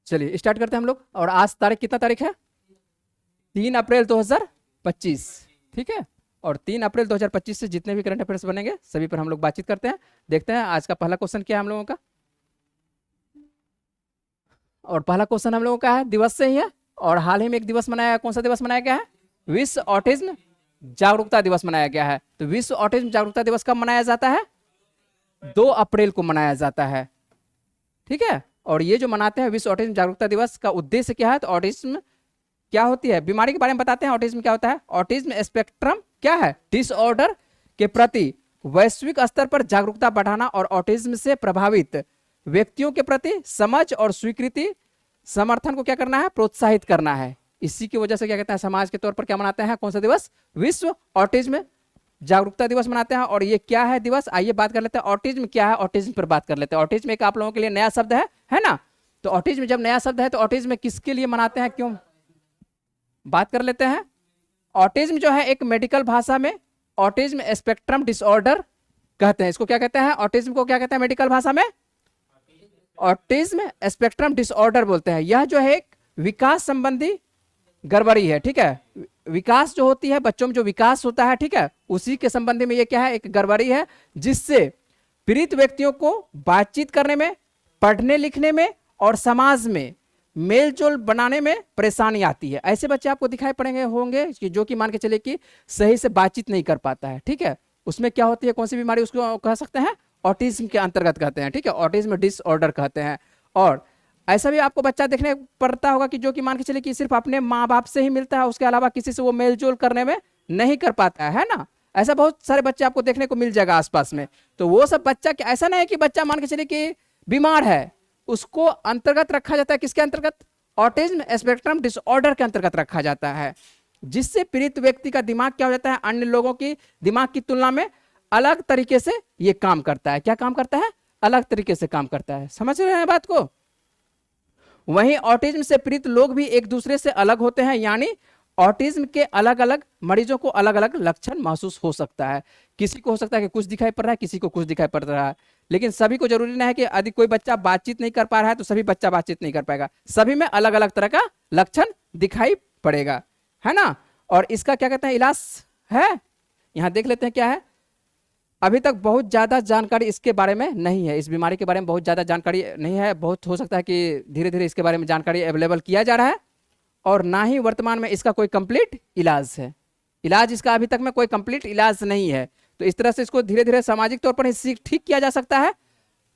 चलिए स्टार्ट करते हैं हम लोग। और आज तारीख कितना तारीख है? 3 अप्रैल 2025। ठीक है, और 3 अप्रैल 2025 से जितने भी करंट अफेयर्स बनेंगे सभी पर हम लोग बातचीत करते हैं। देखते हैं आज का पहला क्वेश्चन क्या है हम लोगों का। और पहला क्वेश्चन हम लोगों का है, दिवस से ही है। और हाल ही में एक दिवस मनाया, कौन सा दिवस मनाया गया है? विश्व ऑटिज्म जागरूकता दिवस मनाया गया है। तो विश्व ऑटिज्म जागरूकता दिवस कब मनाया जाता है? 2 अप्रैल को मनाया जाता है। ठीक है, और ये जो मनाते हैं विश्व ऑटिज्म जागरूकता दिवस का उद्देश्य क्या है? तो ऑटिज्म क्या होती है, बीमारी के बारे में बताते हैं। ऑटिज्म क्या होता है? ऑटिज्म स्पेक्ट्रम क्या है? डिसऑर्डर के प्रति वैश्विक स्तर पर जागरूकता बढ़ाना और ऑटिज्म से प्रभावित व्यक्तियों के प्रति समझ और स्वीकृति समर्थन को क्या करना है? प्रोत्साहित करना है। इसी की वजह से क्या कहते हैं, समाज के तौर पर क्या मनाते हैं? कौन सा दिवस? विश्व ऑटिज्म जागरूकता दिवस मनाते हैं। और ये क्या है दिवस? आइए बात कर लेते हैं ऑटिज्म क्या है, ऑटिज्म पर बात कर लेते हैं। ऑटिज्म एक आप लोगों के लिए नया शब्द है ना? तो ऑटिज्म जब नया शब्द है तो ऑटिज्म किसके लिए मनाते हैं, क्यों, बात कर लेते हैं। ऑटिज्म जो है एक मेडिकल भाषा में ऑटिज्म स्पेक्ट्रम डिसऑर्डर कहते हैं। इसको क्या कहते हैं? ऑटिज्म को क्या कहते हैं मेडिकल भाषा में? ऑटिज्म स्पेक्ट्रम डिसऑर्डर बोलते हैं। यह जो है एक विकास संबंधी गड़बड़ी है। ठीक है, विकास जो होती है बच्चों में, जो विकास होता है, ठीक है, उसी के संबंध में ये क्या है? एक गड़बड़ी है जिससे पीड़ित व्यक्तियों को बातचीत करने में, पढ़ने लिखने में और समाज में मेलजोल बनाने में परेशानी आती है। ऐसे बच्चे आपको दिखाई पड़ेंगे होंगे कि जो कि मान के चले कि सही से बातचीत नहीं कर पाता है। ठीक है, उसमें क्या होती है, कौन सी बीमारी उसको कह सकते हैं? ऑटिज्म के अंतर्गत कहते हैं। ठीक है, ऑटिज्म डिसऑर्डर कहते हैं। और ऐसा भी आपको बच्चा देखने पड़ता होगा कि जो कि मान के चले कि सिर्फ अपने माँ बाप से ही मिलता है, उसके अलावा किसी से वो मेलजोल करने में नहीं कर पाता है ना? ऐसा बहुत सारे बच्चे आपको देखने को मिल जाएगा आसपास में। तो वो सब बच्चा ऐसा नहीं है कि बच्चा मान के चले कि बीमार है, उसको अंतर्गत रखा जाता है। किसके अंतर्गत? ऑटिज्म स्पेक्ट्रम डिसऑर्डर के अंतर्गत रखा जाता है, जिससे पीड़ित व्यक्ति का दिमाग क्या हो जाता है? अन्य लोगों की दिमाग की तुलना में अलग तरीके से ये काम करता है। क्या काम करता है? अलग तरीके से काम करता है। समझ रहे हैं बात को? वहीं ऑटिज्म से पीड़ित लोग भी एक दूसरे से अलग होते हैं, यानी ऑटिज्म के अलग अलग मरीजों को अलग अलग लक्षण महसूस हो सकता है। किसी को हो सकता है कि कुछ दिखाई पड़ रहा है, किसी को कुछ दिखाई पड़ रहा है, लेकिन सभी को जरूरी नहीं है कि यदि कोई बच्चा बातचीत नहीं कर पा रहा है तो सभी बच्चा बातचीत नहीं कर पाएगा। सभी में अलग अलग तरह का लक्षण दिखाई पड़ेगा, है ना? और इसका क्या कहते हैं, इलाज है। यहां देख लेते हैं क्या है। अभी तक बहुत ज़्यादा जानकारी इसके बारे में नहीं है, इस बीमारी के बारे में बहुत ज़्यादा जानकारी नहीं है। बहुत हो सकता है कि धीरे धीरे इसके बारे में जानकारी अवेलेबल किया जा रहा है, और ना ही वर्तमान में इसका कोई कंप्लीट इलाज है। इलाज इसका अभी तक में कोई कंप्लीट इलाज नहीं है। तो इस तरह से इसको धीरे धीरे सामाजिक तौर पर ही ठीक किया जा सकता है।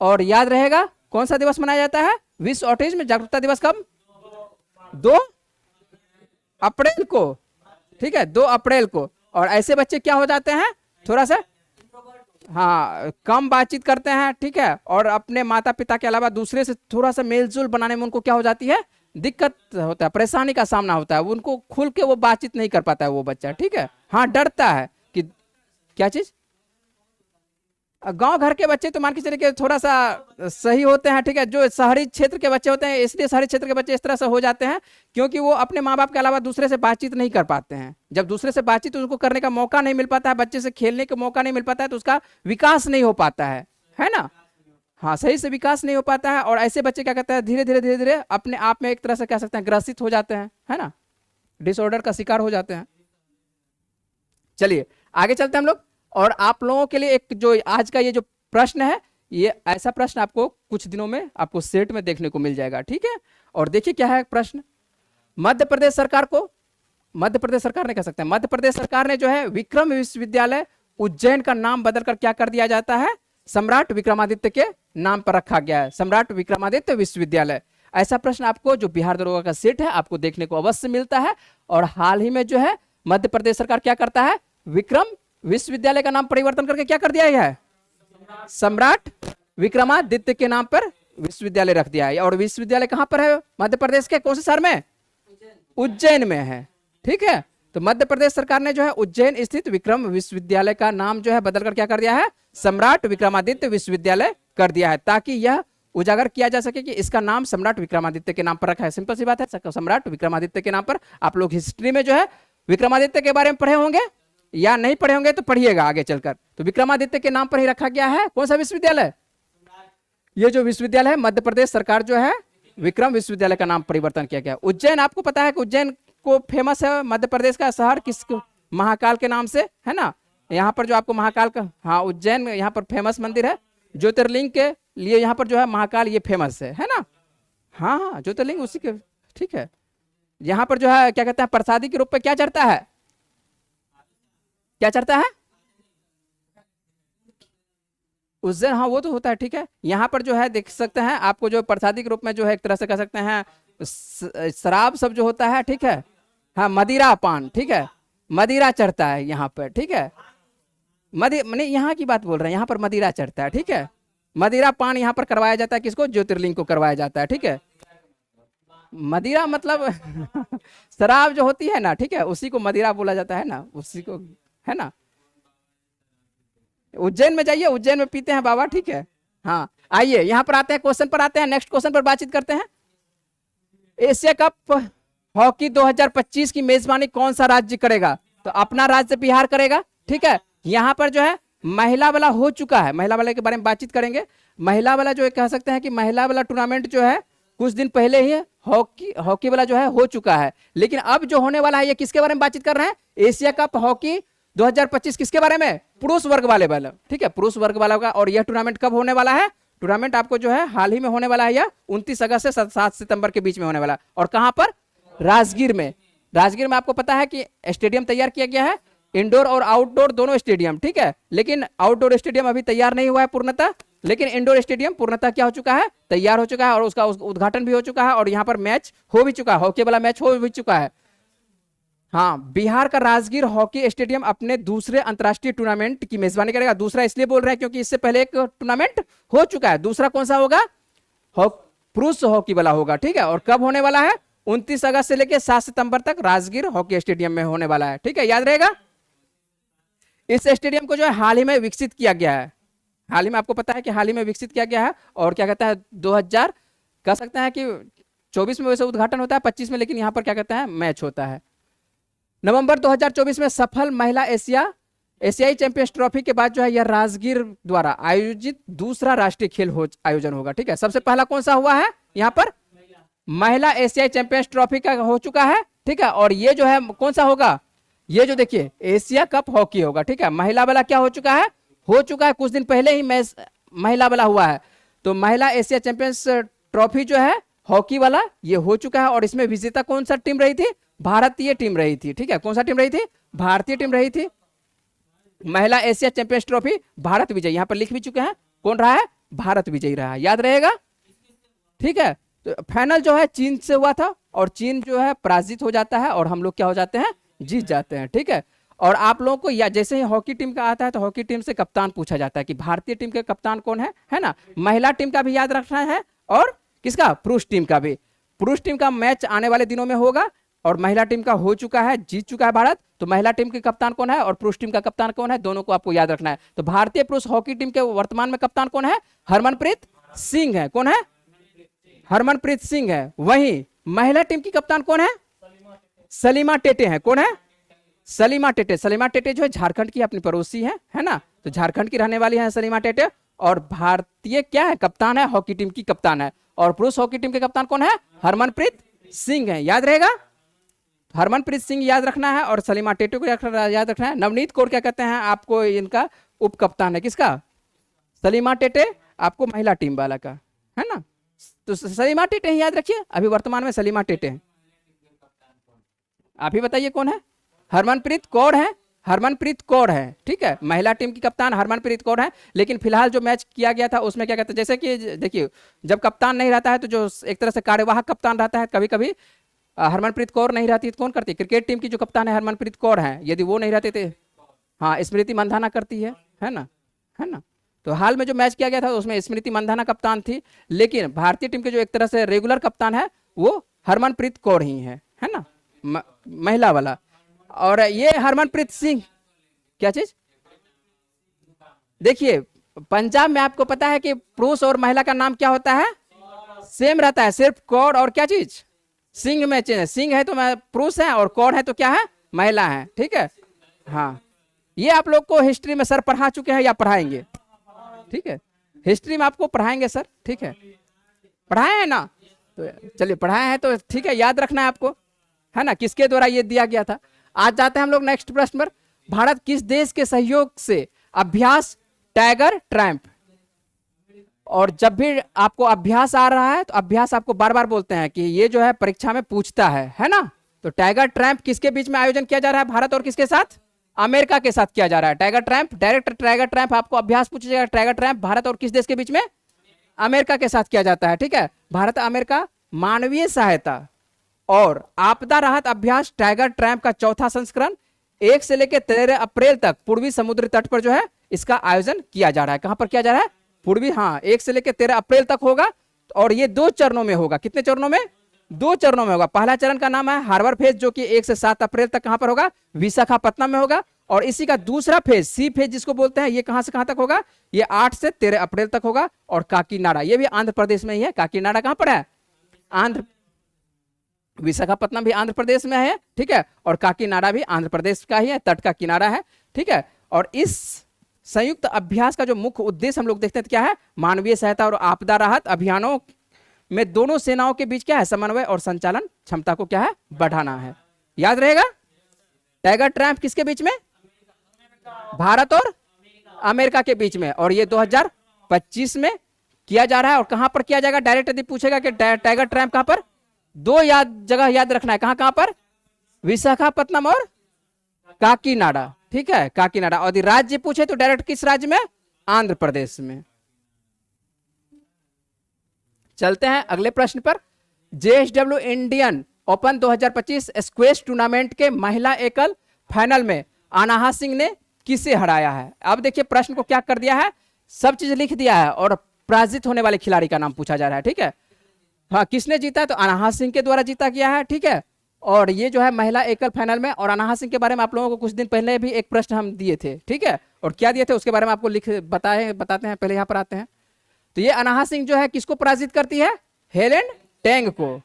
और याद रहेगा कौन सा दिवस मनाया जाता है? विश्व ऑटिज्म जागरूकता दिवस कब? 2 अप्रैल को। ठीक है, 2 अप्रैल को। और ऐसे बच्चे क्या हो जाते हैं, थोड़ा सा हाँ कम बातचीत करते हैं, ठीक है, और अपने माता पिता के अलावा दूसरे से थोड़ा सा मेलजोल बनाने में उनको क्या हो जाती है? दिक्कत होता है, परेशानी का सामना होता है। उनको खुल के वो बातचीत नहीं कर पाता है वो बच्चा। ठीक है, हाँ डरता है कि क्या चीज। गांव घर के बच्चे तो मान के चलिए कि थोड़ा सा सही होते हैं। ठीक है, जो शहरी क्षेत्र के बच्चे होते हैं, इसलिए शहरी क्षेत्र के बच्चे इस तरह से हो जाते हैं क्योंकि वो अपने माँ बाप के अलावा दूसरे से बातचीत नहीं कर पाते हैं। जब दूसरे से बातचीत उनको करने का मौका नहीं मिल पाता है, बच्चे से खेलने का मौका नहीं मिल पाता है, तो उसका विकास नहीं हो पाता है ना? हाँ, सही से विकास नहीं हो पाता है। और ऐसे बच्चे क्या कहते हैं, धीरे धीरे अपने आप में एक तरह से कह सकते हैं ग्रसित हो जाते हैं, है ना? डिसऑर्डर का शिकार हो जाते हैं। चलिए आगे चलते हैं हम लोग। और आप लोगों के लिए एक जो आज का ये जो प्रश्न है, ये ऐसा प्रश्न आपको कुछ दिनों में आपको सेट में देखने को मिल जाएगा। ठीक है, और देखिए क्या है प्रश्न। मध्य प्रदेश सरकार ने कह सकते हैं, मध्य प्रदेश सरकार ने जो है विक्रम विश्वविद्यालय उज्जैन का नाम बदलकर क्या कर दिया जाता है? सम्राट विक्रमादित्य के नाम पर रखा गया है, सम्राट विक्रमादित्य विश्वविद्यालय। ऐसा प्रश्न आपको जो बिहार दरोगा का सेट है आपको देखने को अवश्य मिलता है। और हाल ही में जो है मध्य प्रदेश सरकार क्या करता है, विक्रम विश्वविद्यालय का नाम परिवर्तन करके क्या कर दिया है? सम्राट विक्रमादित्य के नाम पर विश्वविद्यालय रख दिया है। और विश्वविद्यालय कहां पर है? मध्य प्रदेश के कौन से शहर में? उज्जैन में है। ठीक है, तो मध्य प्रदेश सरकार ने जो है उज्जैन स्थित विक्रम विश्वविद्यालय का नाम जो है बदलकर क्या कर दिया है? सम्राट विक्रमादित्य विश्वविद्यालय कर दिया है, ताकि यह उजागर किया जा सके कि इसका नाम सम्राट विक्रमादित्य के नाम पर रखा है। सिंपल सी बात है, सम्राट विक्रमादित्य के नाम पर। आप लोग हिस्ट्री में जो है विक्रमादित्य के बारे में पढ़े होंगे, या नहीं पढ़े होंगे तो पढ़िएगा आगे चलकर। तो विक्रमादित्य के नाम पर ही रखा गया है कौन सा विश्वविद्यालय? ये जो विश्वविद्यालय है मध्य प्रदेश सरकार जो है विक्रम विश्वविद्यालय का नाम परिवर्तन किया गया। उज्जैन, आपको पता है कि उज्जैन को फेमस है मध्य प्रदेश का शहर किस महाकाल के नाम से, है ना। यहाँ पर जो आपको महाकाल का, हाँ उज्जैन में यहाँ पर फेमस मंदिर है, ज्योतिर्लिंग के लिए यहाँ पर जो है महाकाल ये फेमस है ना। हाँ हाँ ज्योतिर्लिंग उसी के, ठीक है। यहाँ पर जो है क्या कहते हैं, प्रसादी के रूप में क्या चढ़ता है, क्या चढ़ता है, उज्जैन, हाँ वो तो होता है, ठीक है। यहाँ पर जो है देख सकते हैं आपको जो प्रसादी के रूप में जो है एक तरह से कह सकते हैं शराब सब जो होता है, ठीक है। हाँ मदिरा पान, ठीक है, मदिरा चढ़ता है यहाँ पर, ठीक है। मैंने यहाँ की बात बोल रहे हैं, यहाँ पर मदिरा चढ़ता है, ठीक है। मदिरा पान यहाँ पर करवाया जाता है, किसको, ज्योतिर्लिंग को करवाया जाता है, ठीक है। मदिरा मतलब शराब जो होती है ना, ठीक है, उसी को मदिरा बोला जाता है ना, उसी को, है ना। उज्जैन में जाइए, उज्जैन में पीते हैं बाबा, ठीक है। हाँ आइए यहाँ पर आते हैं, क्वेश्चन पर आते हैं, नेक्स्ट क्वेश्चन पर बातचीत करते हैं। एशिया कप हॉकी 2025 की मेजबानी कौन सा राज्य करेगा, तो अपना राज्य बिहार करेगा, ठीक है। यहाँ पर जो है महिला वाला हो चुका है, महिला वाले के बारे में बातचीत करेंगे। महिला वाला जो है कह सकते हैं कि महिला वाला टूर्नामेंट जो है कुछ दिन पहले ही हॉकी वाला जो है हो चुका है, लेकिन अब जो होने वाला है ये किसके बारे में बातचीत कर रहे हैं, एशिया कप हॉकी 2025 किसके बारे में, पुरुष वर्ग वाला, ठीक है, पुरुष वर्ग वाला होगा। और यह टूर्नामेंट कब होने वाला है, टूर्नामेंट आपको जो है हाल ही में होने वाला है, यह 29 अगस्त से 7 सितंबर के बीच में होने वाला है। और कहां पर, राजगीर में। राजगीर में आपको पता है कि स्टेडियम तैयार किया गया है, इंडोर और आउटडोर दोनों स्टेडियम, ठीक है। लेकिन आउटडोर स्टेडियम अभी तैयार नहीं हुआ है पूर्णतः, लेकिन इंडोर स्टेडियम पूर्णतः क्या हो चुका है, तैयार हो चुका है, और उसका उद्घाटन भी हो चुका है, और यहाँ पर मैच हो भी चुका है, हॉकी वाला मैच हो भी चुका है। हाँ, बिहार का राजगीर हॉकी स्टेडियम अपने दूसरे अंतर्राष्ट्रीय टूर्नामेंट की मेजबानी करेगा। दूसरा इसलिए बोल रहे हैं क्योंकि इससे पहले एक टूर्नामेंट हो चुका है, दूसरा कौन सा होगा, पुरुष हॉकी वाला होगा, ठीक है। और कब होने वाला है, 29 अगस्त से लेकर 7 सितंबर तक राजगीर हॉकी स्टेडियम में होने वाला है, ठीक है, याद रहेगा। इस स्टेडियम को जो है हाल ही में विकसित किया गया है, हाल ही में आपको पता है कि हाल ही में विकसित किया गया है। और क्या कहता है 2000 कह सकते हैं कि 24 में वैसे उद्घाटन होता है, 25 में लेकिन यहाँ पर क्या कहते हैं मैच होता है। नवंबर 2024 में सफल महिला एशियाई चैंपियंस ट्रॉफी के बाद जो है यह राजगीर द्वारा आयोजित दूसरा राष्ट्रीय खेल आयोजन होगा, ठीक है। सबसे पहला कौन सा हुआ है, यहाँ पर महिला एशियाई चैंपियंस ट्रॉफी का हो चुका है, ठीक है। और ये जो है कौन सा होगा, ये जो देखिए एशिया कप हॉकी होगा, ठीक है। महिला वाला क्या हो चुका है, कुछ दिन पहले ही मैच महिला वाला हुआ है। तो महिला एशिया चैंपियंस ट्रॉफी जो है हॉकी वाला ये हो चुका है, और इसमें विजेता कौन सा टीम रही थी, भारतीय टीम रही थी, ठीक है। कौन सा टीम रही थी, भारतीय टीम रही थी। महिला एशिया चैंपियंस ट्रॉफी भारत विजयी, यहां पर लिख भी चुके हैं कौन रहा है, भारत विजयी रहा, याद रहेगा, ठीक है। तो फाइनल जो है चीन से हुआ था, और चीन जो है पराजित हो जाता है, और हम लोग क्या हो जाते हैं, जीत जाते हैं, ठीक है। और आप लोगों को या जैसे ही हॉकी टीम का आता है तो हॉकी टीम से कप्तान पूछा जाता है कि भारतीय टीम के कप्तान कौन है ना। महिला टीम का भी याद रखना है, और किसका, पुरुष टीम का भी। पुरुष टीम का मैच आने वाले दिनों में होगा, और महिला टीम का हो चुका है, जीत चुका है भारत। तो महिला टीम के कप्तान कौन है और पुरुष टीम का कप्तान कौन है, दोनों को आपको याद रखना है। तो भारतीय पुरुष हॉकी टीम के वर्तमान में कप्तान कौन है, हरमनप्रीत सिंह है, कौन है, हरमनप्रीत सिंह है। वहीं महिला टीम की कप्तान कौन है, सलीमा टेटे है, कौन है, सलीमा टेटे। सलीमा टेटे जो है झारखंड की अपनी पड़ोसी है ना, तो झारखंड की रहने वाली है सलीमा टेटे। और भारतीय क्या है, कप्तान है, हॉकी टीम की कप्तान है। और पुरुष हॉकी टीम के कप्तान कौन है, हरमनप्रीत सिंह है, याद रहेगा। हरमनप्रीत सिंह याद रखना है, और सलीमा टेटे को याद रखना है। नवनीत कौर क्या कहते हैं आपको, इनका उप कप्तान है, किसका, सलीमा टेटे, आपको महिला टीम वाला का, है ना। तो सलीमा टेटे ही याद रखिए, अभी वर्तमान में सलीमा टेटे हैं। आप ही बताइए कौन है, हरमनप्रीत कौर है, हरमनप्रीत कौर है, ठीक है। महिला टीम की कप्तान हरमनप्रीत कौर है। लेकिन फिलहाल जो मैच किया गया था उसमें क्या कहते हैं, जैसे कि देखिए जब कप्तान नहीं रहता है तो जो एक तरह से कार्यवाहक कप्तान रहता है, कभी कभी हरमनप्रीत कौर नहीं रहती तो कौन करती है, क्रिकेट टीम की जो कप्तान है हरमनप्रीत कौर है, यदि वो नहीं रहते थे, हाँ स्मृति मंधाना करती है ना, है ना। तो हाल में जो मैच किया गया था उसमें स्मृति मंधाना कप्तान थी, लेकिन भारतीय टीम के जो एक तरह से रेगुलर कप्तान है वो हरमनप्रीत कौर ही है ना, महिला वाला। और ये हरमनप्रीत सिंह क्या चीज, देखिए पंजाब में आपको पता है कि पुरुष और महिला का नाम क्या होता है, सेम रहता है, सिर्फ कौर और क्या चीज, सिंह में चेंज है। सिंह है तो पुरुष है, और कौर है तो क्या है, महिला है, ठीक है। हाँ, ये आप लोग को हिस्ट्री में सर पढ़ा चुके हैं या पढ़ाएंगे, ठीक है, हिस्ट्री में आपको पढ़ाएंगे सर, ठीक है, पढ़ाए हैं ना। तो चलिए पढ़ाए हैं तो ठीक है, याद रखना है आपको, है ना, किसके द्वारा ये दिया गया था। आज जाते हैं हम लोग नेक्स्ट प्रश्न पर। भारत किस देश के सहयोग से अभ्यास टाइगर ट्रैम्प, और जब भी आपको अभ्यास आ रहा है तो अभ्यास आपको बार बार बोलते हैं कि ये जो है परीक्षा में पूछता है ना। तो टाइगर ट्रैम्प किसके बीच में आयोजन किया जा रहा है, भारत और किसके साथ, अमेरिका के साथ किया जा रहा है। Tiger tramp, direct tiger tramp आपको अभ्यास पूछा जाएगा, टाइगर ट्रैम्प भारत और किस देश के बीच में, अमेरिका के साथ किया जाता है, ठीक है। भारत अमेरिका मानवीय सहायता और आपदा राहत अभ्यास टाइगर ट्रैम्प का चौथा संस्करण 1 से लेकर 13 अप्रैल तक पूर्वी समुद्री तट पर जो है इसका आयोजन किया जा रहा है। कहां पर किया जा रहा है, पूर्वी, हाँ, 1 से लेकर 13 अप्रैल तक होगा, और ये 2 चरणों में होगा। कितने चरणों में, 2 चरणों में होगा। पहला चरण का नाम है हार्बर फेज, जो कि 1 से 7 अप्रैल तक कहां पर होगा, विशाखापत्तनम में होगा। और इसी का दूसरा फेज, सी फेज जिसको बोलते हैं, ये कहां से कहां तक होगा, ये 8 से 13 अप्रैल तक होगा। और काकीनाडा, ये भी आंध्र प्रदेश में ही है। काकीनाडा कहां पर है, आंध्र, विशाखापत्तनम भी आंध्र प्रदेश में है, ठीक है, और काकीनाडा भी आंध्र प्रदेश का ही है, तट का किनारा है, ठीक है। और इस संयुक्त अभ्यास का जो मुख्य उद्देश्य हम लोग देखते हैं क्या है, मानवीय सहायता और आपदा राहत अभियानों में दोनों सेनाओं के बीच क्या है, समन्वय और संचालन क्षमता को क्या है, बढ़ाना है। याद रहेगा, टाइगर ट्रैम्प किसके बीच में, भारत और अमेरिका के बीच में, और ये 2025 में किया जा रहा है। और कहां पर किया जाएगा, डायरेक्ट यदि पूछेगा कि टाइगर ट्रैम्प कहां पर, 2 जगह याद रखना है, कहां कहां पर, विशाखापत्तनम और काकीनाडा, ठीक है, काकीनाडा। और यदि राज्य पूछे तो डायरेक्ट किस राज्य में, आंध्र प्रदेश में। चलते हैं अगले प्रश्न पर। JSW Indian open 2025 squash tournament के महिला एकल फाइनल में अनाहा सिंह ने किसे हराया है। अब देखिए प्रश्न को क्या कर दिया है, सब चीज लिख दिया है और पराजित होने वाले खिलाड़ी का नाम पूछा जा रहा है, ठीक है। हाँ, किसने जीता है, तो अनाहा सिंह के द्वारा जीता गया है, ठीक है। और ये जो है महिला एकल फाइनल में, और अनाहा सिंह के बारे में आप लोगों को कुछ दिन पहले भी एक प्रश्न हम दिए थे, ठीक है। और क्या दिए थे उसके बारे में आपको बताते हैं, पहले यहाँ पर आते हैं। तो ये अनाहा सिंह जो है किसको पराजित करती है, हेलेन टेंग को,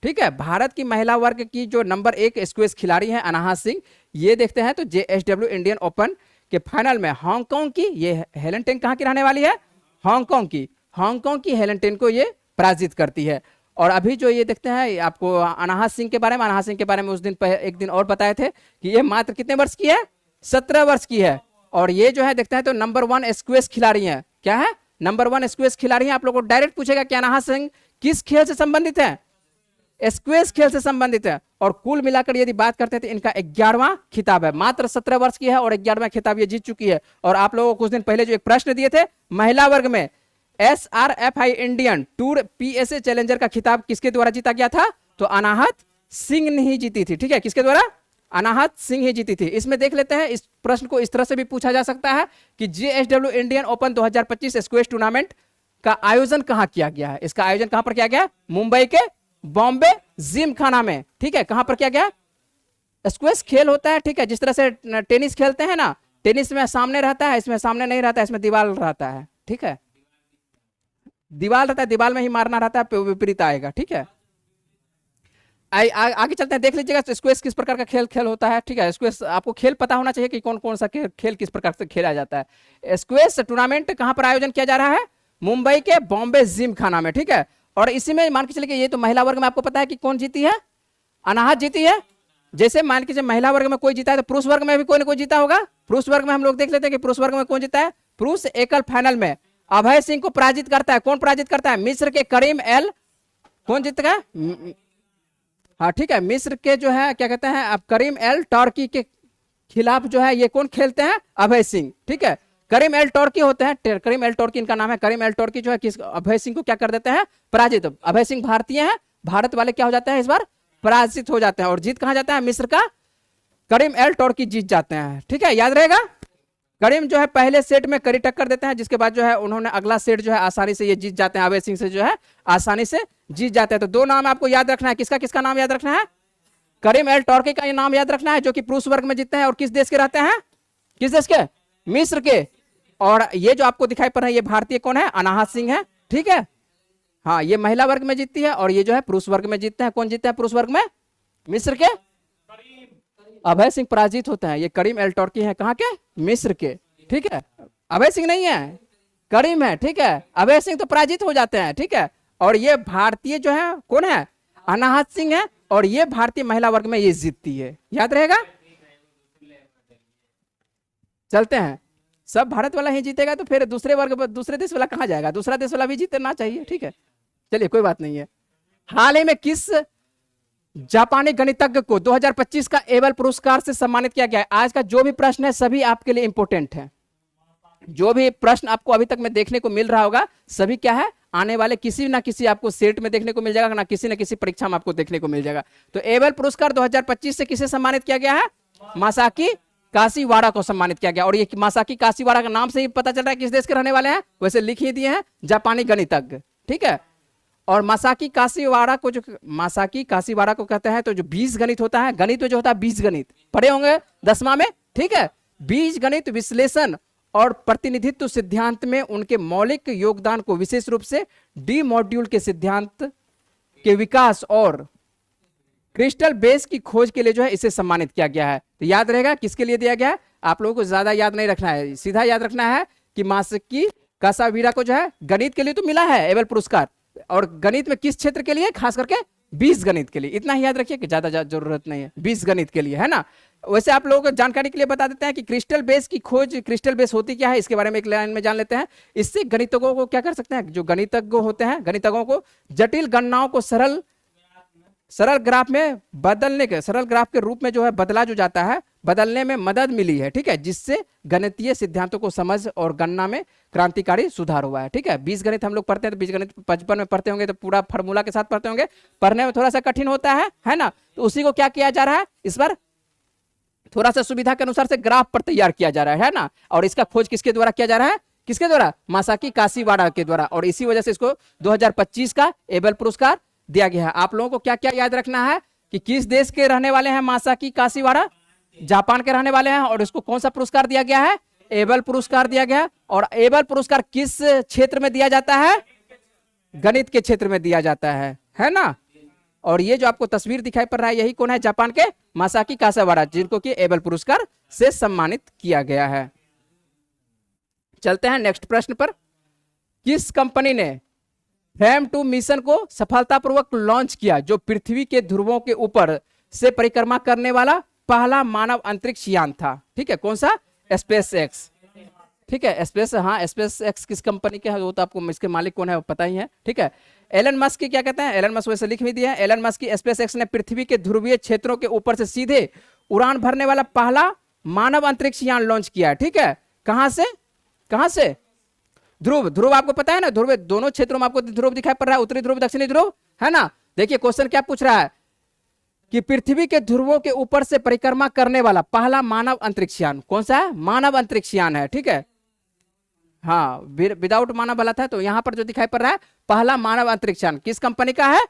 ठीक है। भारत की महिला वर्ग की जो नंबर 1 स्क्वैश खिलाड़ी है अनाहा सिंह, ये देखते हैं तो जेएसडब्ल्यू इंडियन ओपन के फाइनल में हांगकांग की, ये हेलेन टेंग कहाँ की रहने वाली है, हांगकांग की हेलेन टेंग को ये पराजित करती है। और अभी जो ये देखते हैं आपको अनाहा सिंह के बारे में, उस दिन एक दिन और बताए थे कि ये मात्र कितने वर्ष की है, 17 वर्ष की है। और ये जो है देखते हैं तो नंबर 1 स्क्वैश खिलाड़ी है, क्या है, नंबर 1 स्क्वैश खिलाड़ी है। आप लोगों को डायरेक्ट पूछेगा कि अनाहा सिंह किस खेल से संबंधित है, स्क्वैश खेल से संबंधित है। और कुल मिलाकर यदि बात करते हैं तो इनका 11वां खिताब है, मात्र 17 वर्ष की है और 11वां खिताब ये जीत चुकी है। और आप लोगों को कुछ दिन पहले जो एक प्रश्न दिए थे महिला वर्ग में, SRFI Indian tour PSA challenger का खिताब किसके द्वारा जीता गया था, तो अनाहत सिंह ने ही जीती थी, ठीक है। किसके द्वारा, अनाहत सिंह ही जीती थी। इसमें देख लेते हैं, इस प्रश्न को इस तरह से भी पूछा जा सकता है कि JSW Indian open 2025 squash tournament का आयोजन कहां किया गया है। इसका आयोजन कहां पर किया गया, मुंबई के बॉम्बे जिमखाना में, ठीक है। कहां पर किया गया, स्क्वैश खेल होता है, ठीक है, जिस तरह से टेनिस खेलते हैं ना, टेनिस में सामने रहता है, इसमें सामने नहीं रहता है, इसमें दीवार रहता है, ठीक है, दीवार रहता है, दीवार में ही मारना रहता है, विपरीत आएगा, ठीक है। आगे चलते हैं, देख लीजिएगा स्क्वैश किस प्रकार का खेल होता है, ठीक है। स्क्वैश आपको खेल पता होना चाहिए कि कौन कौन सा खेल किस प्रकार से खेला जाता है। स्क्वैश टूर्नामेंट कहां पर आयोजन किया जा रहा है, मुंबई के बॉम्बे जिमखाना में, ठीक है। और इसी में मान के चलिए ये तो महिला वर्ग में आपको पता है कि कौन जीती है, अनाहत जीती है। जैसे मान के महिला वर्ग में कोई जीता है तो पुरुष वर्ग में भी कोई ना कोई जीता होगा। पुरुष वर्ग में हम लोग देख लेते हैं कि पुरुष वर्ग में कौन जीता है, पुरुष एकल फाइनल में अभय सिंह को पराजित करता है। कौन पराजित करता है, मिस्र के करीम एल, कौन जीतता है, हाँ ठीक है, मिस्र के जो है क्या कहते हैं अब करीम एल टर्की के खिलाफ जो है ये कौन खेलते हैं, अभय सिंह, ठीक है। करीम एल टर्की होते हैं, करीम एल टर्की इनका नाम है। करीम एल टर्की जो है किस अभय सिंह को क्या कर देते हैं, पराजित। अभय सिंह भारतीय हैं, भारत वाले क्या हो जाते हैं इस बार, पराजित हो जाते हैं। और जीत कहां जाता है, मिस्र का करीम एल टर्की जीत जाते हैं, ठीक है, याद रहेगा। करीम जो है पहले सेट में कड़ी टक्कर देते हैं, जिसके बाद जो है उन्होंने अगला सेट जो है आसानी से ये जीत जाते हैं, अभय सिंह से जो है आसानी से जीत जाते हैं। तो 2 नाम आपको याद रखना है, किसका किसका नाम याद रखना है, करीम एल टर्की का ये नाम याद रखना है जो कि पुरुष वर्ग में जीतते हैं और किस देश के रहते हैं, किस देश के, मिस्र के। और ये जो आपको दिखाई पड़ रहा है ये भारतीय कौन है, अनाहत सिंह है, ठीक है। हाँ, ये महिला वर्ग में जीतती है और ये जो है पुरुष वर्ग में जीतते हैं। कौन जीतते हैं पुरुष वर्ग में, मिस्र के अभय सिंह पराजित होते हैं। ये करीम एल टर्की है, कहाँ के, मिस्र के, ठीक है। अभय सिंह नहीं है, करीम है, ठीक है। अभय सिंह तो पराजित हो जाते हैं, ठीक है। और ये भारतीय जो है कौन है, अनाहत सिंह है, और ये भारतीय महिला वर्ग में ये जीतती है, याद रहेगा। चलते हैं, सब भारत वाला ही जीतेगा तो फिर दूसरे वर्ग दूसरे देश वाला कहां जाएगा, दूसरा देश वाला भी जीतना चाहिए, ठीक है। चलिए कोई बात नहीं है। हाल ही में किस जापानी गणितज्ञ को 2025 का एबल पुरस्कार से सम्मानित किया गया है। आज का जो भी प्रश्न है सभी आपके लिए इंपॉर्टेंट है, जो भी प्रश्न आपको अभी तक में देखने को मिल रहा होगा सभी क्या है, आने वाले किसी ना किसी आपको सेट में देखने को मिल जाएगा, ना किसी परीक्षा में आपको देखने को मिल जाएगा। तो एबल पुरस्कार 2025 से किसे सम्मानित किया गया है, मासाकी काशीवाड़ा को सम्मानित किया गया। और ये मासाकी काशीवाड़ा का नाम से ही पता चल रहा है किस देश के रहने वाले हैं, वैसे लिख ही दिए हैं, जापानी गणितज्ञ, ठीक है। और मासाकी काशीवाड़ा को, जो मासाकी काशीवाड़ा को कहते हैं, तो जो बीज गणित होता है, गणित में जो होता है बीज गणित, पढ़े होंगे 10वां में, ठीक है। बीज गणित विश्लेषण और प्रतिनिधित्व सिद्धांत में उनके मौलिक योगदान को विशेष रूप से डी मॉड्यूल के सिद्धांत के विकास और क्रिस्टल बेस की खोज के लिए जो है इसे सम्मानित किया गया है। तो याद रहेगा किसके लिए दिया गया है, आप लोगों को ज्यादा याद नहीं रखना है, सीधा याद रखना है कि मासाकी कासावीरा को जो है गणित के लिए तो मिला है एबल पुरस्कार, और गणित में किस क्षेत्र के लिए, खास करके बीज गणित के लिए, इतना ही याद रखिए कि ज्यादा जरूरत नहीं है, बीज गणित के लिए, है ना। वैसे आप लोगों को जानकारी के लिए बता देते हैं कि क्रिस्टल बेस की खोज, क्रिस्टल बेस होती क्या है, इसके बारे में एक लाइन में जान लेते हैं। इससे गणितज्ञों को क्या कर सकते हैं, जो गणितज्ञ होते हैं, गणितज्ञों को जटिल गणनाओं को सरल ग्राफ में बदलने के, सरल ग्राफ के रूप में जो है बदला जो जाता है, बदलने में मदद मिली है, ठीक है, जिससे गणितीय सिद्धांतों को समझ और गणना में क्रांतिकारी सुधार हुआ है, ठीक है। बीज गणित हम लोग पढ़ते हैं, तो बीज गणित 55 में पढ़ते होंगे, तो पूरा फार्मूला के साथ पढ़ते होंगे, पढ़ने में थोड़ा सा कठिन होता है ना। तो उसी को क्या किया जा रहा है, इस बार थोड़ा सा सुविधा के अनुसार से ग्राफ पर तैयार किया जा रहा है ना। और इसका खोज किसके द्वारा किया जा रहा है, किसके द्वारा, मासाकी काशीवाड़ा के द्वारा, और इसी वजह से इसको 2025 का एबल पुरस्कार दिया गया है। आप लोगों को क्या क्या याद रखना है कि किस देश के रहने वाले हैं मासाकी काशीवाड़ा, जापान के रहने वाले हैं, और इसको कौन सा पुरस्कार दिया गया है, एबल पुरस्कार दिया गया। और एबल पुरस्कार किस क्षेत्र में दिया जाता है, गणित के क्षेत्र में दिया जाता है ना। और ये जो आपको तस्वीर दिखाई पड़ रहा है, यही कौन है, जापान के मासाकी कासावाड़ा, जिनको कि एबल पुरस्कार से सम्मानित किया गया है। चलते हैं नेक्स्ट प्रश्न पर। किस कंपनी ने फ्रेम 2 मिशन को सफलतापूर्वक लॉन्च किया, जो पृथ्वी के ध्रुवों के ऊपर से परिक्रमा करने वाला पहला मानव अंतरिक्ष यान था, ठीक है, कौन सा, स्पेस एक्स, ठीक है, स्पेस, हाँ स्पेस एक्स किस कंपनी के है वो तो आपको, इसके मालिक कौन है वो पता ही है, ठीक है। एलन मस्क की क्या कहते हैं, एलन मस्क वैसे लिख भी दिया है, एलन मस्क की स्पेस एक्स ने पृथ्वी के ध्रुवीय क्षेत्रों के ऊपर से सीधे उड़ान भरने वाला पहला मानव अंतरिक्ष यान लॉन्च किया है, ठीक है। कहां से, ध्रुव आपको पता है ना, ध्रुव दोनों क्षेत्रों में आपको ध्रुव दिखाई पड़ रहा है, उत्तरी ध्रुव दक्षिणी ध्रुव, है ना। देखिए क्वेश्चन क्या पूछ रहा है कि पृथ्वी के ध्रुवों के ऊपर से परिक्रमा करने वाला पहला मानव अंतरिक्ष यान कौन सा है, मानव अंतरिक्ष यान है, ठीक है। हाँ, विदाउट मानव वाला था, तो यहां पर जो दिखाई पड़ रहा है पहला मानव अंतरिक्ष यान किस कंपनी का है,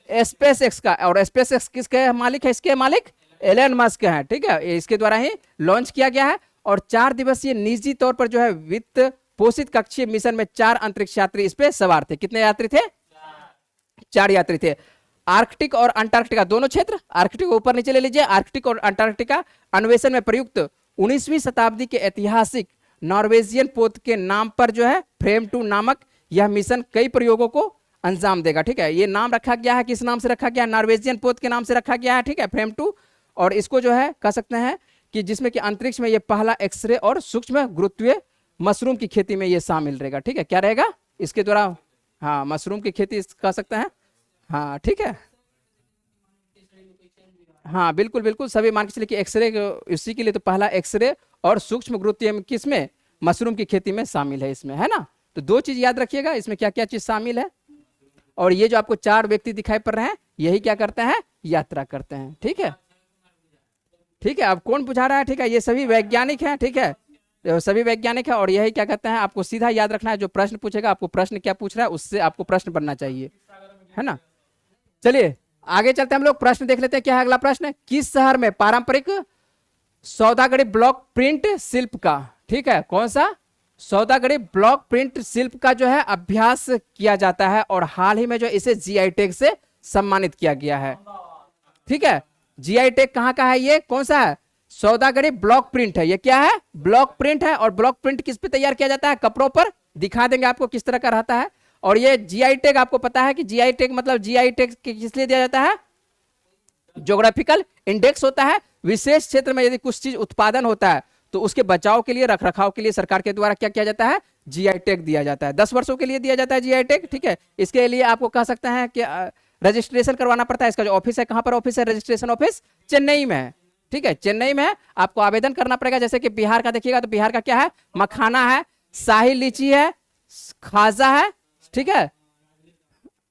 स्पेस एक्स का। और स्पेस एक्स किसके मालिक है, इसके मालिक एलन मस्क है, ठीक है, इसके द्वारा ही लॉन्च किया गया है। और 4 दिवसीय निजी तौर पर जो है वित्त पोषित कक्षीय मिशन में 4 अंतरिक्ष यात्री इस पे सवार थे। कितने यात्री थे, 4 यात्री थे। आर्कटिक और अंटार्कटिका दोनों क्षेत्र, आर्कटिक ऊपर नीचे ले लीजिए, आर्कटिक और अंटार्कटिका अन्वेषण में प्रयुक्त 19वीं शताब्दी के ऐतिहासिक नॉर्वेजियन पोत के नाम पर जो है फ्रेम 2 नामक यह मिशन कई प्रयोगों को अंजाम देगा, ठीक है। ये नाम रखा गया है, किस नाम से रखा गया है, नॉर्वेजियन पोत के नाम से रखा गया है, ठीक है, फ्रेम 2। और इसको जो है कह सकते हैं कि जिसमें कि अंतरिक्ष में ये पहला एक्सरे और सूक्ष्म गुरुत्वीय मशरूम की खेती में ये शामिल रहेगा, ठीक है। क्या रहेगा इसके द्वारा, हाँ मशरूम की खेती कह सकते हैं, हाँ ठीक है, हाँ बिल्कुल बिल्कुल, सभी मान के चलिए कि एक्सरे इसी के लिए तो पहला एक्सरे और सूक्ष्म गुरुत्वीय किसमें, मशरूम की खेती में शामिल है इसमें, है ना। तो 2 चीज याद रखिएगा इसमें क्या क्या चीज शामिल है। और ये जो आपको 4 व्यक्ति दिखाई पड़ रहे हैं यही क्या करते हैं, यात्रा करते हैं, ठीक है, ठीक है। अब कौन बुझा रहा है, ठीक है, ये सभी वैज्ञानिक हैं, ठीक है, सभी वैज्ञानिक है। और यही क्या कहते हैं, आपको सीधा याद रखना है, जो प्रश्न पूछेगा आपको प्रश्न क्या पूछ रहा है उससे आपको प्रश्न बनना चाहिए, है ना। चलिए आगे चलते हैं हम लोग, प्रश्न देख लेते हैं क्या है अगला प्रश्न। किस शहर में पारंपरिक सौदागरी ब्लॉक प्रिंट शिल्प का, ठीक है, कौन सा, सौदागरी ब्लॉक प्रिंट शिल्प का जो है अभ्यास किया जाता है, और हाल ही में जो इसे जीआई टैग से सम्मानित किया गया है, ठीक है। जीआई टैग कहां का है, ये कौन सा है, सौदागरी ब्लॉक प्रिंट है, ये क्या है, ब्लॉक प्रिंट है। और ब्लॉक प्रिंट किस पे तैयार किया जाता है, कपड़ों पर, दिखा देंगे आपको किस तरह का रहता है। और ये जीआई टैग आपको पता है कि जीआई टैग मतलब जीआई टैग किस लिए दिया जाता है? ज्योग्राफिकल इंडेक्स होता है। विशेष क्षेत्र में यदि कुछ चीज उत्पादन होता है तो उसके बचाव के लिए, रख रखाव के लिए सरकार के द्वारा क्या किया जाता है? जीआई टैग दिया जाता है। 10 वर्षों के लिए दिया जाता है जीआई टैग, ठीक है। इसके लिए आपको कह सकते हैं कि रजिस्ट्रेशन करवाना पड़ता है। इसका जो ऑफिस है, कहां पर ऑफिस है? रजिस्ट्रेशन ऑफिस चेन्नई में है, ठीक है, चेन्नई में है। आपको आवेदन करना पड़ेगा। जैसे कि बिहार का देखिएगा तो बिहार का क्या है? मखाना है, शाही लीची है, खाजा है, ठीक है,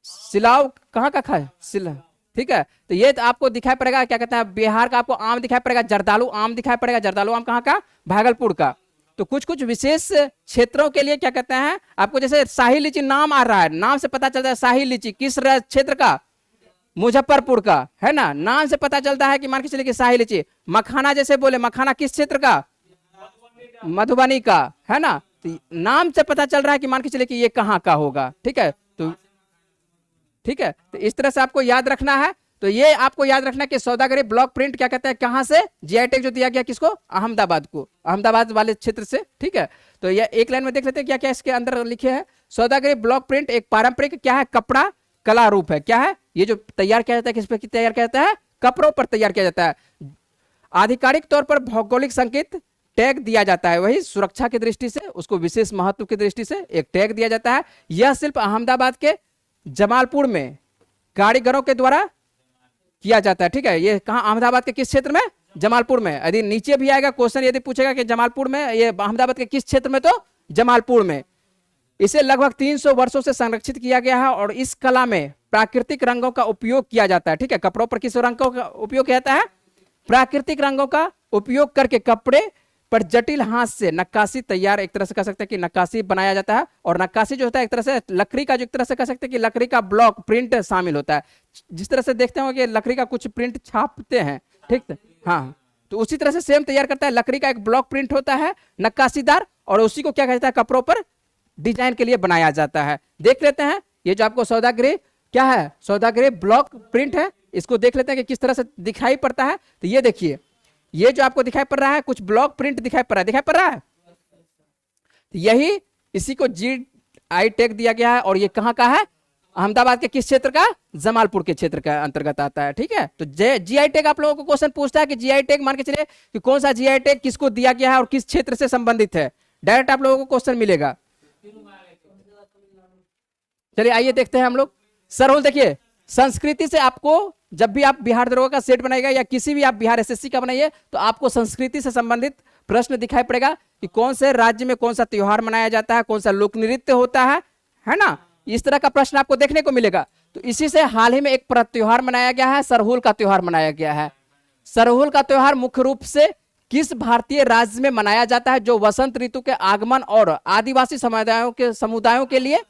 सिलाव कहाँ का खा सिला, ठीक है। तो ये तो आपको दिखाई पड़ेगा, क्या कहते हैं, बिहार का आपको आम दिखाई पड़ेगा, जर्दालू आम दिखाई पड़ेगा। जर्दालू आम कहाँ का? भागलपुर का। तो कुछ कुछ विशेष क्षेत्रों के लिए क्या कहते हैं आपको, जैसे शाही लीची नाम आ रहा है, नाम से पता चलता है शाही लीची किस क्षेत्र का? मुजफ्फरपुर का, है ना। नाम से पता चलता है कि मान के चलिए कि शाही लीची। मखाना जैसे बोले, मखाना किस क्षेत्र का? मधुबनी का, है ना। तो नाम से पता चल रहा है कि मान के चलिए कि ये कहाँ का होगा, ठीक है। तो ठीक है, तो इस तरह से आपको याद रखना है। तो ये आपको याद रखना है कि सौदागरी ब्लॉक प्रिंट क्या कहता है, कहां से? जीआई टैग जो दिया गया किसको? अहमदाबाद को, अहमदाबाद वाले क्षेत्र से, ठीक है। तो ये एक लाइन में देख लेते हैं क्या क्या इसके अंदर लिखे हैं। सौदागरी ब्लॉक प्रिंट एक पारंपरिक क्या है? कपड़ा कला रूप है। क्या है ये जो तैयार किया जाता है? किस पे तैयार किया जाता है? कपड़ों पर तैयार किया जाता है। आधिकारिक तौर पर भौगोलिक संकेत टैग दिया जाता है, वही सुरक्षा की दृष्टि से, उसको विशेष महत्व की दृष्टि से एक टैग दिया जाता है। यह शिल्प अहमदाबाद के जमालपुर में कारीगरों के द्वारा किया जाता है, ठीक है। ये कहां? अहमदाबाद के किस क्षेत्र में? जमालपुर में। यदि नीचे भी आएगा क्वेश्चन, यदि पूछेगा कि जमालपुर में, ये अहमदाबाद के किस क्षेत्र में? तो जमालपुर में। इसे लगभग 300 वर्षों से संरक्षित किया गया है और इस कला में प्राकृतिक रंगों का उपयोग किया जाता है, ठीक है। कपड़ों पर किस रंगों का उपयोग किया जाता है? प्राकृतिक रंगों का उपयोग करके कपड़े पर जटिल हाथ से नक्काशी तैयार, एक तरह से कह सकते हैं कि नक्काशी बनाया जाता है। और नक्काशी जो होता है एक तरह से लकड़ी का, जो एक तरह से कह सकते हैं कि लकड़ी का ब्लॉक प्रिंट शामिल होता है। जिस तरह से देखते हो कि लकड़ी का कुछ प्रिंट छापते हैं, ठीक है, हाँ, तो उसी तरह से सेम तैयार करता है। लकड़ी का एक ब्लॉक प्रिंट होता है नक्काशीदार, और उसी को क्या कहता है? कपड़ों पर डिजाइन के लिए बनाया जाता है। देख लेते हैं ये जो आपको सौदागरी क्या है? सौदागरी ब्लॉक प्रिंट है। इसको देख लेते हैं कि किस तरह से दिखाई पड़ता है। तो ये देखिए, ये जो आपको दिखाई पड़ रहा है कुछ ब्लॉक प्रिंट दिखाई पड़ रहा है, दिखाई पड़ रहा है। यही इसी को जीआई टैग दिया गया है। और ये कहां का है? अहमदाबाद के किस क्षेत्र का? जमालपुर के क्षेत्र का अंतर्गत आता है, ठीक है। तो जीआई टैग आप लोगों को क्वेश्चन पूछता है कि जीआई टैग मान के चलिए कि कौन सा जीआई टैग किसको दिया गया है और किस क्षेत्र से संबंधित है। डायरेक्ट आप लोगों को क्वेश्चन मिलेगा। चलिए आइए देखते हैं हम लोग। सरहुल देखिए, संस्कृति से आपको जब भी आप बिहार दरोगा का सेट बनाएगा या किसी भी आप बिहार एसएससी का बनाइए तो आपको संस्कृति से संबंधित प्रश्न दिखाई पड़ेगा कि कौन से राज्य में कौन सा त्योहार मनाया जाता है, कौन सा लोक नृत्य होता है ना। इस तरह का प्रश्न आपको देखने को मिलेगा। तो इसी से हाल ही में एक त्योहार मनाया गया है, सरहुल का त्योहार मनाया गया है। सरहुल का त्योहार मुख्य रूप से किस भारतीय राज्य में मनाया जाता है जो वसंत ऋतु के आगमन और आदिवासी समुदायों के लिए,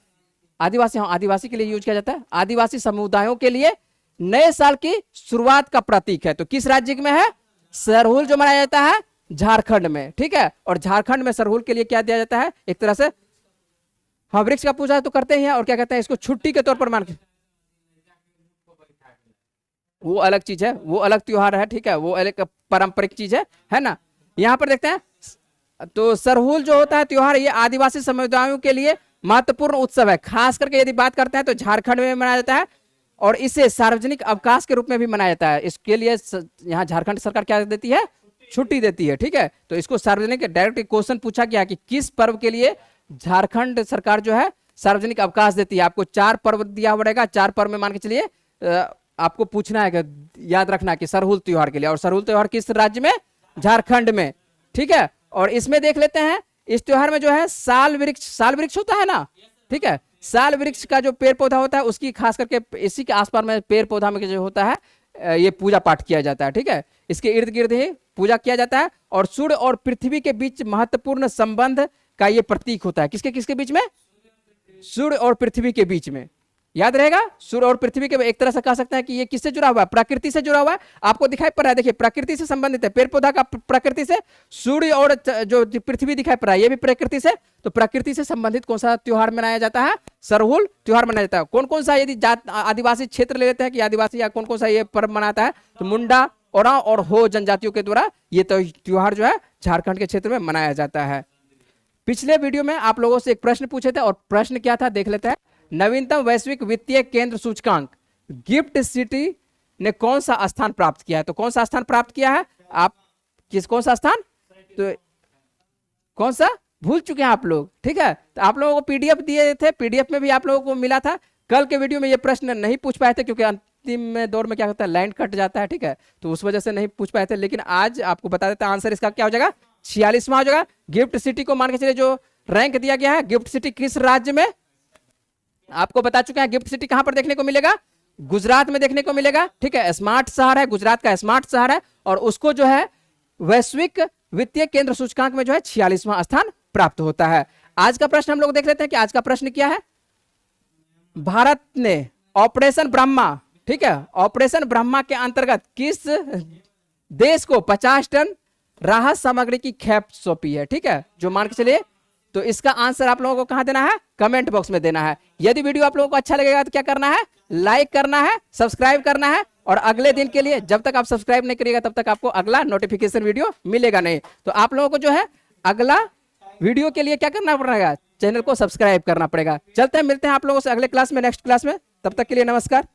आदिवासी के लिए यूज किया जाता है, आदिवासी समुदायों के लिए नए साल की शुरुआत का प्रतीक है। तो किस राज्य में है? सरहुल जो मनाया जाता है झारखंड में, ठीक है। और झारखंड में सरहुल के लिए क्या दिया जाता है? एक तरह से हाँ, वृक्ष का पूजा तो करते हैं और क्या कहते हैं इसको छुट्टी के तौर पर मान के, वो अलग चीज है, वो अलग त्योहार है, ठीक है, वो अलग पारंपरिक चीज है ना। यहाँ पर देखते हैं तो सरहुल जो होता है त्योहार, ये आदिवासी समुदायों के लिए महत्वपूर्ण उत्सव है। खास करके यदि बात करते हैं तो झारखंड में मनाया जाता है और इसे सार्वजनिक अवकाश के रूप में भी मनाया जाता है। इसके लिए यहाँ झारखंड सरकार क्या देती है? छुट्टी देती है, ठीक है। तो इसको सार्वजनिक, डायरेक्ट क्वेश्चन पूछा गया कि किस पर्व के लिए झारखंड सरकार जो है सार्वजनिक अवकाश देती है। आपको 4 पर्व दिया पड़ेगा, 4 पर्व में मान के चलिए आपको पूछना है कि याद रखना कि सरहुल त्योहार के लिए। और सरहुल त्योहार किस राज्य में? झारखंड में, ठीक है। और इसमें देख लेते हैं इस त्योहार में जो है साल वृक्ष होता है ना, ठीक है। साल वृक्ष का जो पेड़ पौधा होता है उसकी खास करके इसी के आसपास में पेड़ पौधा में जो होता है ये पूजा पाठ किया जाता है, ठीक है। इसके इर्द गिर्द ही पूजा किया जाता है। और सूर्य और पृथ्वी के बीच महत्वपूर्ण संबंध का ये प्रतीक होता है। किसके किसके बीच में? सूर्य और पृथ्वी के बीच में। याद रहेगा, सूर्य और पृथ्वी के एक तरह से कह सकते हैं कि ये किससे जुड़ा हुआ है? प्रकृति से जुड़ा हुआ है। आपको दिखाई पड़ रहा है, देखिए प्रकृति से संबंधित है, पेड़ पौधा का प्रकृति से, सूर्य और जो पृथ्वी दिखाई पड़ रहा है ये भी प्रकृति से। तो प्रकृति से संबंधित कौन सा त्योहार मनाया जाता है? सरहुल त्योहार मनाया जाता है। कौन कौन सा यदि आदिवासी क्षेत्र ले लेते हैं कि आदिवासी या कौन कौन सा ये पर्व मनाता है, तो मुंडा, ओरांव और हो जनजातियों के द्वारा ये त्योहार जो है झारखंड के क्षेत्र में मनाया जाता है। पिछले वीडियो में आप लोगों से एक प्रश्न पूछे थे और प्रश्न क्या था देख लेते हैं। नवीनतम वैश्विक वित्तीय केंद्र सूचकांक गिफ्ट सिटी ने कौन सा स्थान प्राप्त किया है? तो कौन सा स्थान प्राप्त किया है? आप कौन सा स्थान? तो कौन सा भूल चुके हैं आप लोग, ठीक है। तो आप लोगों को पीडीएफ दिए थे, पीडीएफ में भी आप लोगों को मिला था। कल के वीडियो में ये प्रश्न नहीं पूछ पाए थे क्योंकि अंतिम में दौर में क्या होता है, लाइन कट जाता है, ठीक है, तो उस वजह से नहीं पूछ पाए थे। लेकिन आज आपको बता देते हैं आंसर इसका क्या हो जाएगा, 46वां हो जाएगा। गिफ्ट सिटी को मान के चलिए जो रैंक दिया गया है, गिफ्ट सिटी किस राज्य में, आपको बता चुके हैं। गिफ्ट सिटी कहां पर देखने को मिलेगा? गुजरात में देखने को मिलेगा, ठीक है। स्मार्ट शहर है, गुजरात का स्मार्ट शहर है, और उसको जो है वैश्विक वित्तीय केंद्र सूचकांक में जो है 46वां स्थान प्राप्त होता है। आज का प्रश्न हम लोग देख लेते हैं कि आज का प्रश्न क्या है। भारत ने ऑपरेशन ब्रह्मा, ठीक है, ऑपरेशन ब्रह्मा के अंतर्गत किस देश को 50 टन राहत सामग्री की खेप सौंपी है, ठीक है, जो मान के चलिए। तो इसका आंसर आप लोगों को कहां देना है? कमेंट बॉक्स में देना है। यदि वीडियो आप लोगों को अच्छा लगेगा तो क्या करना है? लाइक करना है, सब्सक्राइब करना है, और अगले दिन के लिए जब तक आप सब्सक्राइब नहीं करिएगा तब तक आपको अगला नोटिफिकेशन वीडियो मिलेगा नहीं। तो आप लोगों को जो है अगला वीडियो के लिए क्या करना पड़ेगा? चैनल को सब्सक्राइब करना पड़ेगा। चलते हैं, मिलते हैं आप लोगों से अगले क्लास में, नेक्स्ट क्लास में। तब तक के लिए नमस्कार।